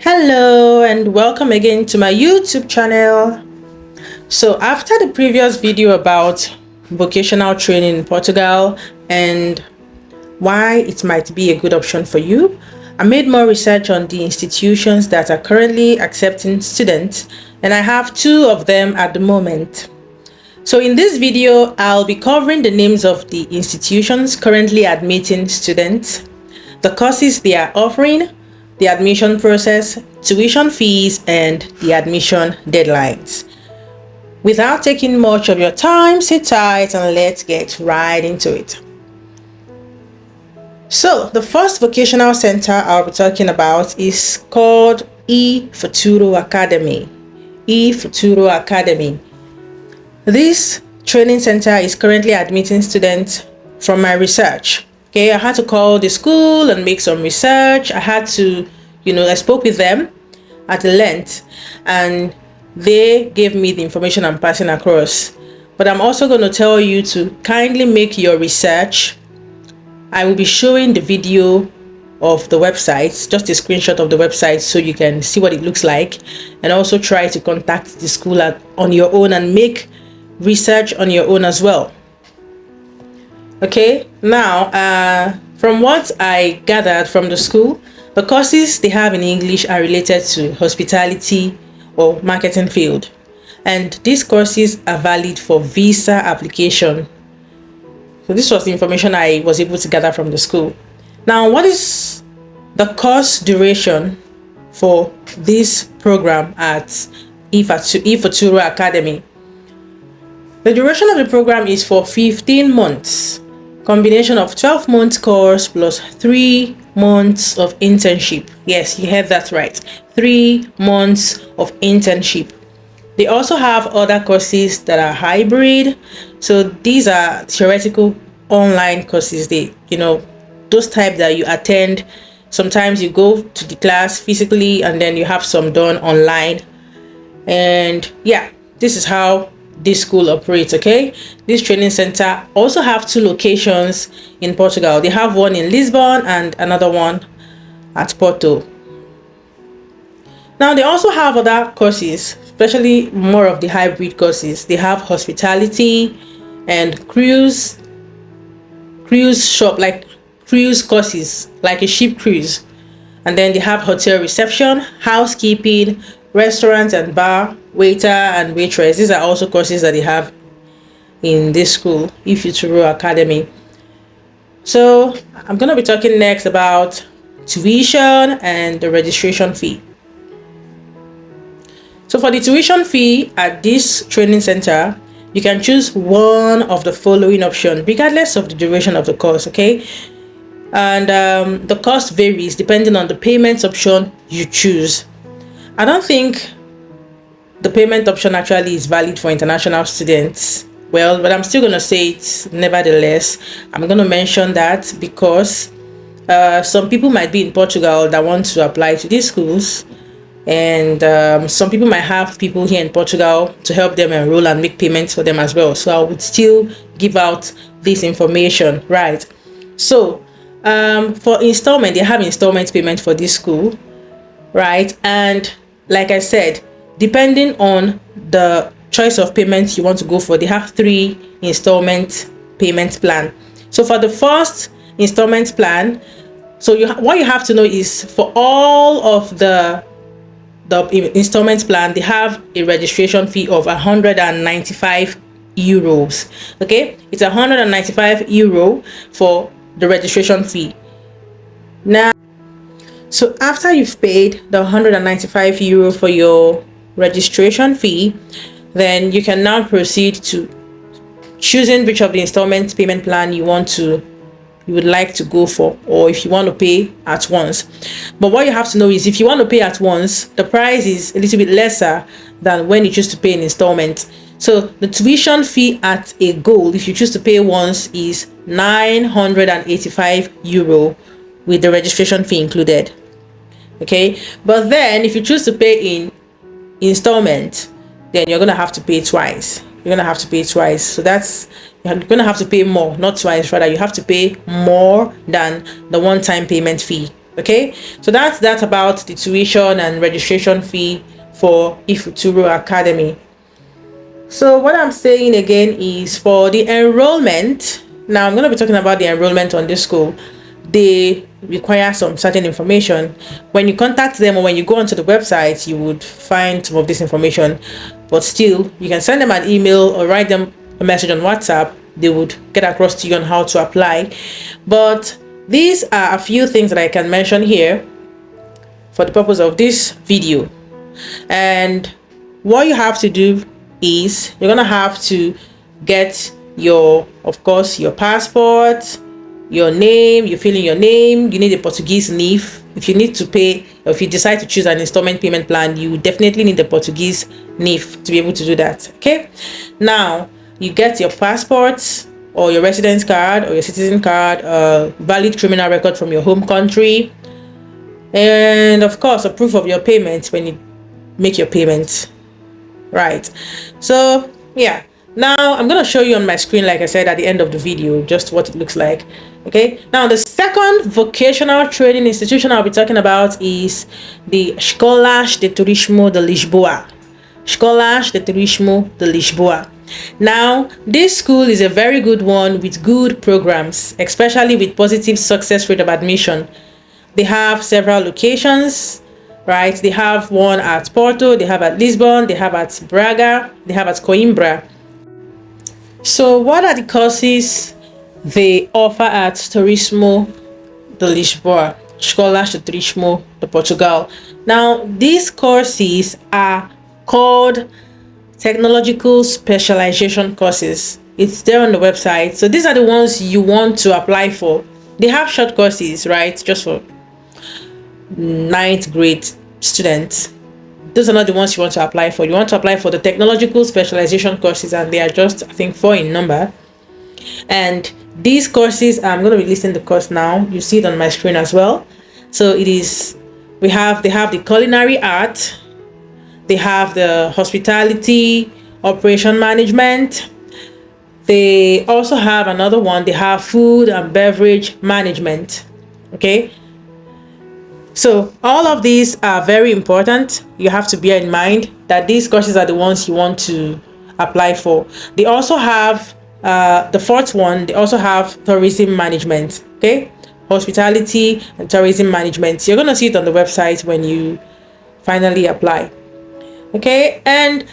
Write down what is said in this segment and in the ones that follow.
Hello and welcome again to my YouTube channel. So after the previous video about vocational training in Portugal and why it might be a good option for you, I made more research on the institutions that are currently accepting students, and I have two of them at the moment. So in this video, I'll be covering the names of the institutions currently admitting students, the courses they are offering, the admission process, tuition fees, and the admission deadlines. Without taking much of your time, sit tight and let's get right into it. So the first vocational center I'll be talking about is called eFuturo Academy. eFuturo Academy. This training center is currently admitting students from my research. Okay, I had to call the school and make some research. I had to, I spoke with them at length and they gave me the information I'm passing across. But I'm also going to tell you to kindly make your research. I will be showing the video of the website, just a screenshot of the website so you can see what it looks like, and also try to contact the school on your own and make research on your own as well. Okay, now from what I gathered from the school, the courses they have in English are related to hospitality or marketing field, and these courses are valid for visa application. So this was the information I was able to gather from the school. Now, what is the course duration for this program at eFuturo Academy? The duration of the program is for 15 months, combination of 12-month course plus 3 months of internship. Yes, you heard that right. 3 months of internship. They also have other courses that are hybrid. So these are theoretical online courses. Those type that you attend. Sometimes you go to the class physically and then you have some done online. And yeah, this is how this school operates. Okay, this training center also have 2 locations in Portugal. They have one in Lisbon and another one at Porto. Now they also have other courses, especially more of the hybrid courses. They have hospitality and cruise courses, like a ship cruise. And then they have hotel reception, housekeeping, restaurant and bar, waiter and waitress. These are also courses that they have in this school, eFuturo Academy. So I'm going to be talking next about tuition and the registration fee. So for the tuition fee at this training center, you can choose one of the following options, regardless of the duration of the course, okay? And the cost varies depending on the payments option you choose. I don't think the payment option actually is valid for international students. Well, but I'm still going to say it nevertheless. I'm going to mention that because some people might be in Portugal that want to apply to these schools, and some people might have people here in Portugal to help them enroll and make payments for them as well. So I would still give out this information, right? So for installment, they have installment payment for this school, right? And like I said, depending on the choice of payments you want to go for, they have 3 installment payment plan. So for the first installment plan, what you have to know is for all of the installment plan, they have a registration fee of 195 euros. Okay, it's 195 euro for the registration fee. Now, so after you've paid the 195 euro for your registration fee, then you can now proceed to choosing which of the installment payment plan you would like to go for, or if you want to pay at once. But what you have to know is if you want to pay at once, the price is a little bit lesser than when you choose to pay in installment. So the tuition fee at a goal, if you choose to pay once, is 985 euro with the registration fee included. Okay, but then if you choose to pay in installment, then you're gonna have to pay twice. So that's, you're gonna have to pay more, not twice, rather you have to pay more than the one-time payment fee. Okay, so that's that about the tuition and registration fee for Ifuturo Academy. So what I'm saying again is for the enrollment. Now I'm going to be talking about the enrollment on this school. They require some certain information. When you contact them or when you go onto the website, you would find some of this information, but still you can send them an email or write them a message on WhatsApp. They would get across to you on how to apply. But these are a few things that I can mention here for the purpose of this video. And what you have to do is you're gonna have to get your, of course, your passport, your name. You fill in your name. You need a Portuguese NIF. If you need to pay, or if you decide to choose an installment payment plan, you definitely need the Portuguese NIF to be able to do that. Okay, now you get your passport or your residence card or your citizen card, valid criminal record from your home country, and of course a proof of your payments when you make your payments. Right, so yeah, now I'm going to show you on my screen, like I said at the end of the video, just what it looks like. Okay, now the second vocational training institution I'll be talking about is the Escolas de Turismo de Lisboa. Escolas de Turismo de Lisboa. Now this school is a very good one with good programs, especially with positive success rate of admission. They have several locations, right? They have one at Porto, they have at Lisbon, they have at Braga, they have at Coimbra. So what are the courses they offer at Turismo de Lisboa, Escolas de Turismo de Portugal? Now these courses are called technological specialization courses. It's there on the website. So these are the ones you want to apply for. They have short courses, right? Just for 9th grade students. Those are not the ones you want to apply for. You want to apply for the technological specialization courses, and they are just, I think, 4 in number. And these courses, I'm going to be listing the course now. You see it on my screen as well. So it is, they have the culinary art, they have the hospitality operation management. They also have another one. They have food and beverage management. Okay, so all of these are very important. You have to bear in mind that these courses are the ones you want to apply for. They also have the fourth one. They also have tourism management. Okay, hospitality and tourism management. You're going to see it on the website when you finally apply. Okay, and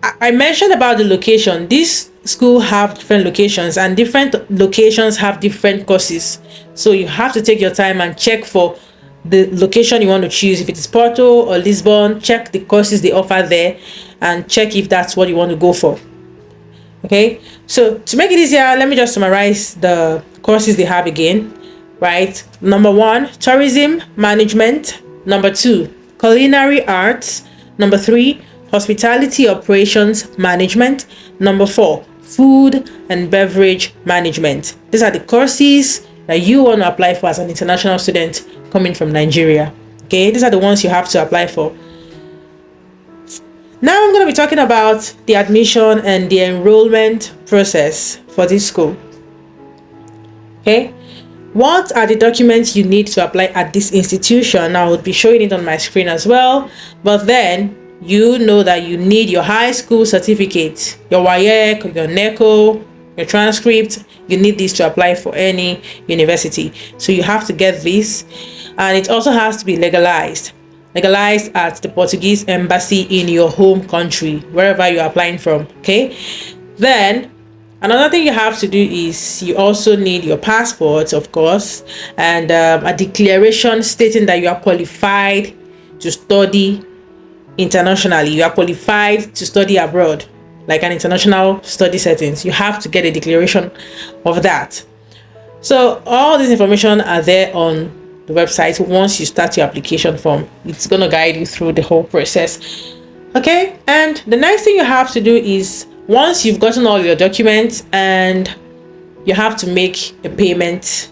I mentioned about the location. This school have different locations, and different locations have different courses. So you have to take your time and check for the location you want to choose. If it is Porto or Lisbon, check the courses they offer there and check if that's what you want to go for. Okay, so to make it easier, let me just summarize the courses they have again. Right, number 1, tourism management. Number 2, culinary arts. Number 3, hospitality operations management. Number 4, food and beverage management. These are the courses that you want to apply for as an international student coming from Nigeria. Okay, these are the ones you have to apply for. Now I'm going to be talking about the admission and the enrollment process for this school. Okay, what are the documents you need to apply at this institution? I will be showing it on my screen as well, but then you know that you need your high school certificate, your WAEC, your NECO, your transcript. You need this to apply for any university, so you have to get this, and it also has to be legalized at the Portuguese embassy in your home country, wherever you're applying from. Okay, then another thing you have to do is you also need your passport, of course, and a declaration stating that you are qualified to study internationally. You are qualified to study abroad, like an international study settings. You have to get a declaration of that. So all this information are there on the website. Once you start your application form, it's going to guide you through the whole process. Okay, and the next thing you have to do is, once you've gotten all your documents, and you have to make a payment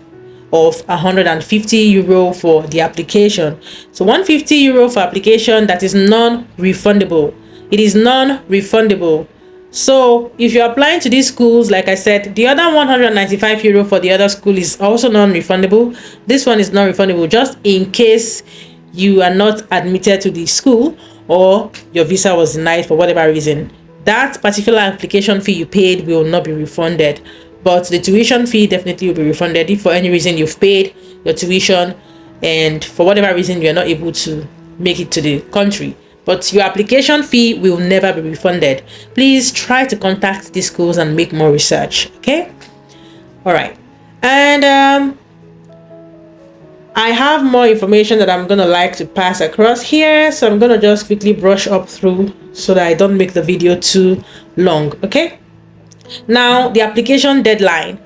of 150 euro for the application. So 150 euro for application, that is non-refundable. It is non-refundable. So if you're applying to these schools, like I said, the other €195 for the other school is also non-refundable. This one is non-refundable just in case you are not admitted to the school or your visa was denied for whatever reason. That particular application fee you paid will not be refunded, but the tuition fee definitely will be refunded if for any reason you've paid your tuition and for whatever reason you're not able to make it to the country. But your application fee will never be refunded. Please try to contact these schools and make more research. Okay. All right. And I have more information that I'm gonna like to pass across here, so I'm gonna just quickly brush up through so that I don't make the video too long. Okay. Now the application deadline.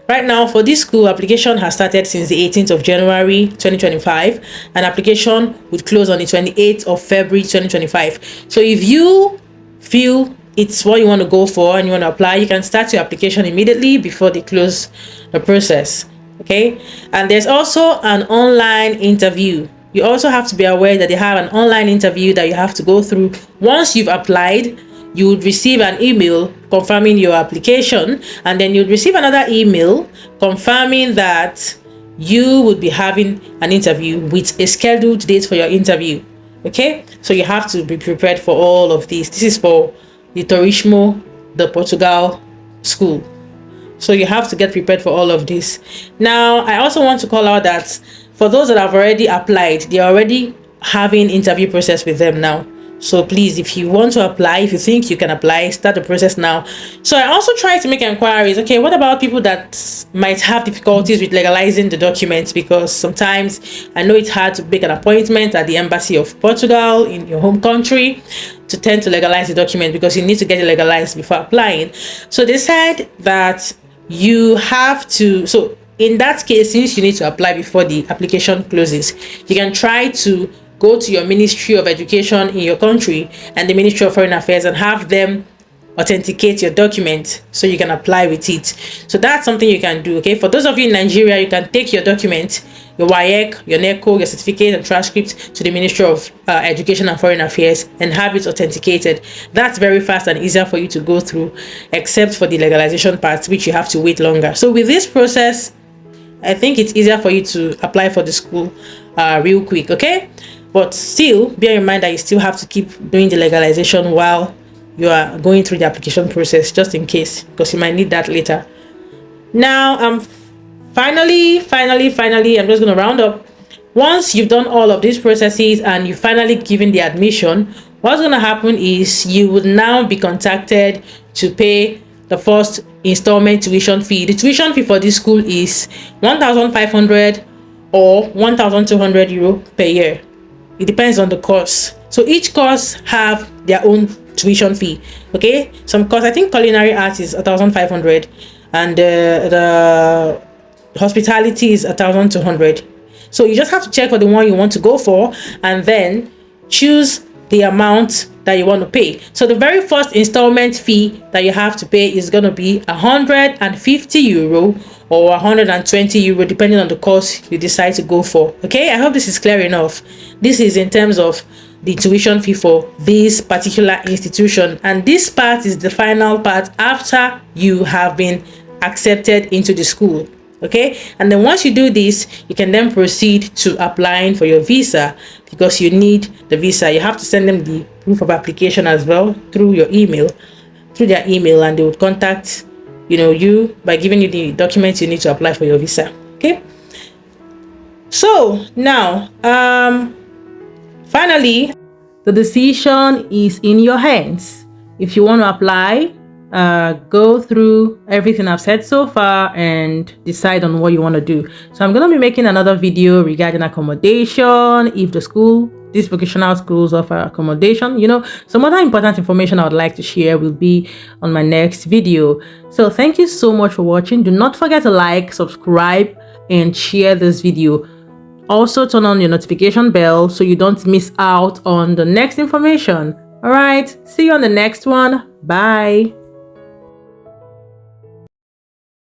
Right now, for this school, application has started since the 18th of January 2025, and application would close on the 28th of February 2025. So if you feel it's what you want to go for and you want to apply, you can start your application immediately before they close the process. Okay, and there's also an online interview. You also have to be aware that they have an online interview that you have to go through. Once you've applied, you would receive an email confirming your application, and then you'd receive another email confirming that you would be having an interview with a scheduled date for your interview. Okay, so you have to be prepared for all of these. This is for the Turismo de Portugal school, so you have to get prepared for all of this. Now I also want to call out that for those that have already applied, they're already having interview process with them now. So please, if you want to apply, if you think you can apply, start the process now. So I also try to make inquiries. Okay, what about people that might have difficulties with legalizing the documents? Because sometimes I know it's hard to make an appointment at the embassy of Portugal in your home country to tend to legalize the document, because you need to get it legalized before applying. So they said that you have to, so in that case, since you need to apply before the application closes, you can try to go to your Ministry of Education in your country and the Ministry of Foreign Affairs and have them authenticate your document so you can apply with it. So that's something you can do. Okay, for those of you in Nigeria, you can take your document, your WAEC, your NECO, your certificate and transcript to the Ministry of Education and Foreign Affairs and have it authenticated. That's very fast and easier for you to go through, except for the legalization part, which you have to wait longer. So with this process, I think it's easier for you to apply for the school real quick. Okay, but still bear in mind that you still have to keep doing the legalization while you are going through the application process, just in case, because you might need that later. Now finally, I'm just going to round up. Once you've done all of these processes and you finally given the admission, what's going to happen is you would now be contacted to pay the first installment tuition fee. The tuition fee for this school is 1,500 or 1,200 euro per year. It depends on the course. So each course have their own tuition fee. Okay, some course, I think culinary arts is 1,500 and the hospitality is 1,200. So you just have to check for the one you want to go for and then choose the amount that you want to pay. So the very first installment fee that you have to pay is going to be 150 euro or 120 euro, depending on the course you decide to go for. Okay, I hope this is clear enough. This is in terms of the tuition fee for this particular institution, and this part is the final part after you have been accepted into the school. Okay, and then once you do this, you can then proceed to applying for your visa, because you need the visa. You have to send them the proof of application as well through your email, through their email, and they would contact you by giving you the documents you need to apply for your visa. Okay, so now finally, the decision is in your hands. If you want to apply, go through everything I've said so far and decide on what you want to do. So I'm going to be making another video regarding accommodation, if the school, these vocational schools offer accommodation. Some other important information I would like to share will be on my next video. So thank you so much for watching. Do not forget to like, subscribe, and share this video. Also turn on your notification bell so you don't miss out on the next information. All right, see you on the next one. Bye.